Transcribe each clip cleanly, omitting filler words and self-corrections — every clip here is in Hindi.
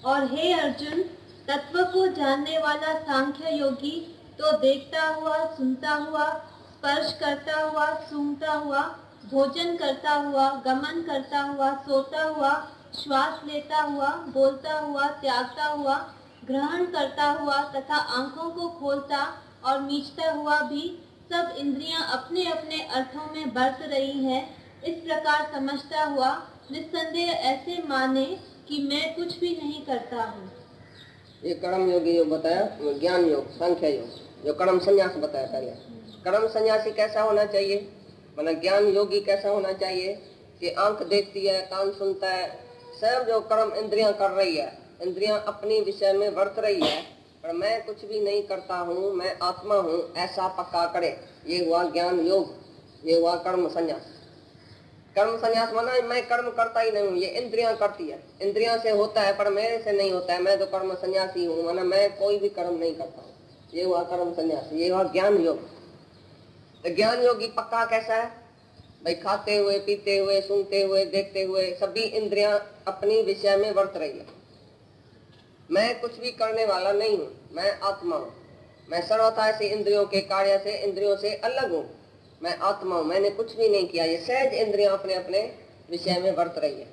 और हे अर्जुन, तत्व को जानने वाला सांख्य योगी तो देखता हुआ, सुनता हुआ, स्पर्श करता हुआ, सूंघता हुआ, भोजन करता हुआ, गमन करता हुआ, सोता हुआ, श्वास लेता हुआ, बोलता हुआ, त्यागता हुआ, ग्रहण करता हुआ तथा आंखों को खोलता और मीचता हुआ भी सब इंद्रियां अपने अपने अर्थों में बरत रही है, इस प्रकार समझता हुआ निस्संदेह ऐसे माने कि मैं कुछ भी नहीं करता हूँ। ये कर्म योगी जो बताया, ज्ञान योग, सांख्य योग, जो कर्म संन्यास बताया पहले। कर्म संन्यासी कैसा होना चाहिए, मतलब ज्ञान योगी कैसा होना चाहिए कि आंख देखती है, कान सुनता है, सब जो कर्म इंद्रियां कर रही है, इंद्रियां अपनी विषय में वर्त रही है, पर मैं कुछ भी नहीं करता हूँ, मैं आत्मा हूँ, ऐसा पक्का करे। ये हुआ ज्ञान योग, ये हुआ कर्म संन्यास। कर्म संन्यास माना मैं कर्म करता ही नहीं हूँ, ये इंद्रियां करती है, इंद्रियां से होता है पर मेरे से नहीं होता है, मैं तो कर्म संन्यासी हूँ, माना मैं कोई भी कर्म नहीं करता हूँ। ये हुआ कर्म संन्यास, ये हुआ ज्ञान योग। तो ज्ञान योगी पक्का कैसा है भाई, खाते हुए, पीते हुए, सुनते हुए, देखते हुए सभी इंद्रियां अपनी विषय में वर्त रही है, मैं कुछ भी करने वाला नहीं हूँ, मैं आत्मा हूँ, मैं सर्वथा से इंद्रियों के कार्य से, इंद्रियों से अलग हूँ, मैं आत्मा हूँ, मैंने कुछ भी नहीं किया। ये सहज इंद्रियां अपने अपने विषय में वर्त रही है।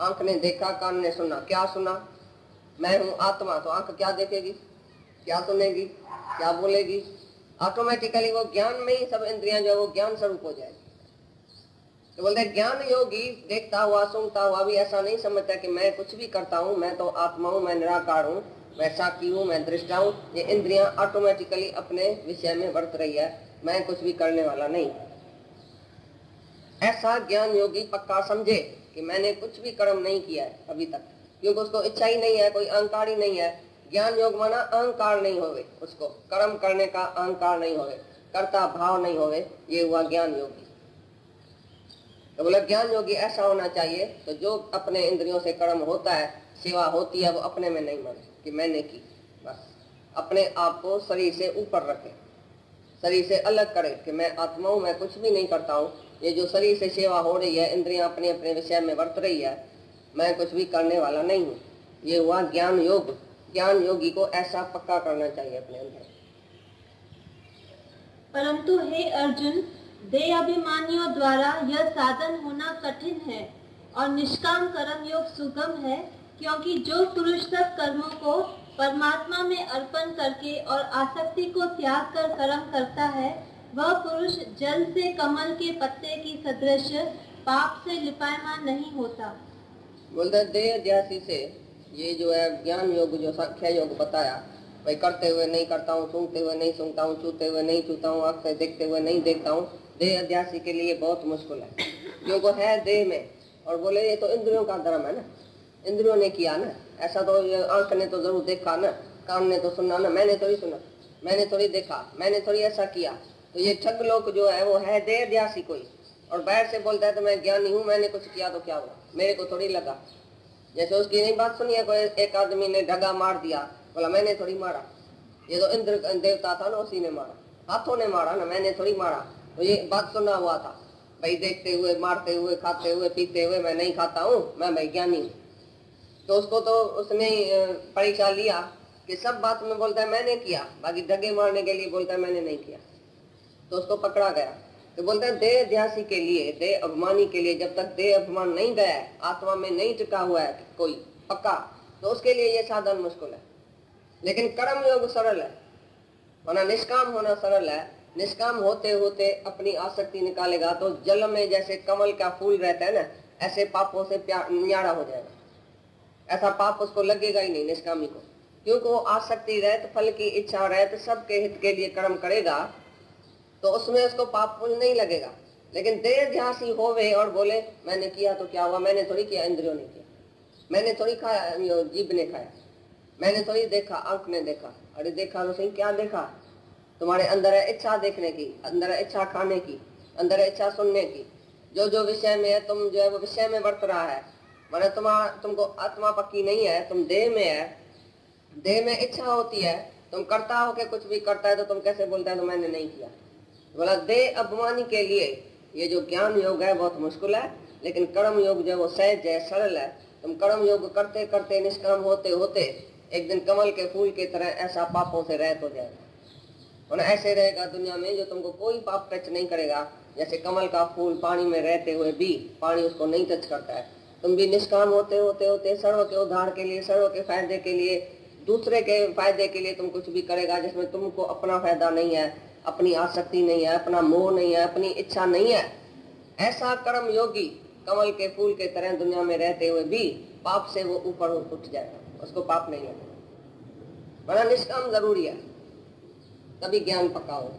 आंख ने देखा, कान ने सुना, क्या सुना, मैं हूँ आत्मा, तो आंख क्या देखेगी, क्या सुनेगी, क्या बोलेगी, ऑटोमेटिकली वो ज्ञान में ही सब इंद्रियां जो वो ज्ञान स्वरूप हो जाएगी। तो बोलते ज्ञान योगी देखता हुआ, सुनता हुआ भी ऐसा नहीं समझता कि मैं कुछ भी करता हूँ, मैं तो आत्मा हूँ, मैं निराकार हूँ, मैं साक्षी हूँ, मैं दृष्टा हूँ। ये इंद्रियां ऑटोमेटिकली अपने विषय में वर्त रही है, मैं कुछ भी करने वाला नहीं। ऐसा ज्ञान योगी पक्का समझे कि मैंने कुछ भी कर्म नहीं किया है अभी तक, क्योंकि उसको इच्छा ही नहीं है, कोई अहंकार ही नहीं है। ज्ञान योग माना अहंकार नहीं होवे, उसको कर्म करने का अहंकार नहीं होवे, कर्ता भाव नहीं होवे, ये हुआ ज्ञान योगी। तो बोला ज्ञान योगी ऐसा होना चाहिए तो जो अपने इंद्रियों से कर्म होता है, सेवा होती है, वो अपने में नहीं माने कि मैंने की, बस अपने आप को शरीर से ऊपर रखे, शरीर से अलग करे कि मैं आत्मा हूँ, मैं कुछ भी नहीं करता हूँ। ये जो शरीर से सेवा हो रही है, इंद्रियां अपने अपने विषय में वर्त रही है, मैं कुछ भी करने वाला नहीं हूँ। ये हुआ ज्ञान योग। ज्ञान योगी को ऐसा पक्का करना चाहिए अपने अंदर। परंतु हे अर्जुन, देह अभिमानियों द्वारा यह साधन होना कठिन है और निष्काम कर्म योग सुगम है, क्योंकि जो पुरुष सब कर्मों को परमात्मा में अर्पण करके और आसक्ति को त्याग कर कर्म करता है, वह पुरुष जल से कमल के पत्ते की सदृश पाप से लिपायमान नहीं होता। बोलते देह ध्यासी से ये जो है ज्ञान योग, जो सांख्य योग बताया भाई, करते हुए नहीं करता हूँ, सूंघते हुए नहीं सूंघता हूँ, छूते हुए नहीं छूता हूँ, आँख से देखते हुए नहीं देखता हूँ, देह अध्यासी के लिए बहुत मुश्किल है, क्योंकि है देह में। और बोले ये तो इंद्रियों का धर्म है ना, इंद्रियों ने किया ना, ऐसा तो आंख ने तो जरूर देखा ना, कान ने तो सुना ना, मैंने थोड़ी सुना, मैंने थोड़ी देखा, मैंने थोड़ी ऐसा किया। तो ये ठग लोग जो है वो है देह अध्यासी कोई, और बाहर से बोलता है तो मैं ज्ञानी हूँ, मैंने कुछ किया तो क्या हुआ, मेरे को थोड़ी लगा। जैसे उसकी नहीं बात सुनी है, कोई एक आदमी ने ढगा मार दिया, बोला मैंने थोड़ी मारा, ये तो इंद्र देवता था ना, उसी ने मारा, हाथों ने मारा ना, मैंने थोड़ी मारा। तो ये बात सुना हुआ था भाई, देखते हुए, मारते हुए, खाते हुए, पीते हुए, मैं नहीं खाता हूँ, मैं वैज्ञानी हूँ। तो उसको तो उसने परीक्षा लिया कि सब बात में बोलता है मैंने किया, बाकी ढगे मारने के लिए बोलता है मैंने नहीं किया, तो उसको पकड़ा गया। तो बोलता है देह अध्यासी के लिए, देह अभिमानी के लिए, जब तक देह अभिमान नहीं गया है, आत्मा में नहीं टिका हुआ है कोई पक्का, तो उसके लिए ये साधन मुश्किल है। लेकिन कर्म योग सरल है, वरना निष्काम होना सरल है। निष्काम होते होते अपनी आसक्ति निकालेगा तो जल में जैसे कमल का फूल रहता है ना, ऐसे पापों से न्यारा हो जाएगा, ऐसा पाप उसको लगेगा ही नहीं निष्कामी को, क्योंकि वो आसक्ति रहत, फल की इच्छा रहत, सबके हित के लिए कर्म करेगा, तो उसमें उसको पाप पुण्य नहीं लगेगा। लेकिन देह ध्यासी होवे और बोले मैंने किया तो क्या हुआ, मैंने थोड़ी किया, इंद्रियों ने किया, मैंने थोड़ी खाया, जीभ ने खाया, मैंने थोड़ी देखा, आंख ने देखा। अरे देखा तो सही, क्या देखा, तुम्हारे अंदर है इच्छा देखने की, अंदर है इच्छा खाने की, अंदर है इच्छा सुनने की, जो जो विषय में है तुम जो है वो विषय में वर्त रहा है। माने तुमको आत्मा पक्की नहीं है, तुम देह में है, देह में इच्छा होती है, तुम करता हो के कुछ भी करता है, तो तुम कैसे बोलता है तो मैंने नहीं किया। बोला देह अभिमानी के लिए ये जो ज्ञान योग है बहुत मुश्किल है, लेकिन कर्म योग जो वो सहज है, सरल है, तुम कर्म योग करते करते निष्काम होते होते एक दिन कमल के फूल की तरह ऐसा पापों से रहित हो जाएगा। और ऐसे रहेगा दुनिया में जो तुमको कोई पाप टच नहीं करेगा, जैसे कमल का फूल पानी में रहते हुए भी पानी उसको नहीं टच करता है। तुम भी निष्काम होते होते होते सर्व के उद्धार के लिए, सर्व के फायदे के लिए, दूसरे के फायदे के लिए तुम कुछ भी करेगा जिसमें तुमको अपना फायदा नहीं है, अपनी आसक्ति नहीं है, अपना मोह नहीं है, अपनी इच्छा नहीं है, ऐसा कर्म योगी कमल के फूल के तरह दुनिया में रहते हुए भी पाप से वो ऊपर उठ जाएगा, उसको पाप नहीं लगेगा। बड़ा निष्काम जरूरी है, तभी ज्ञान पक्का होगा।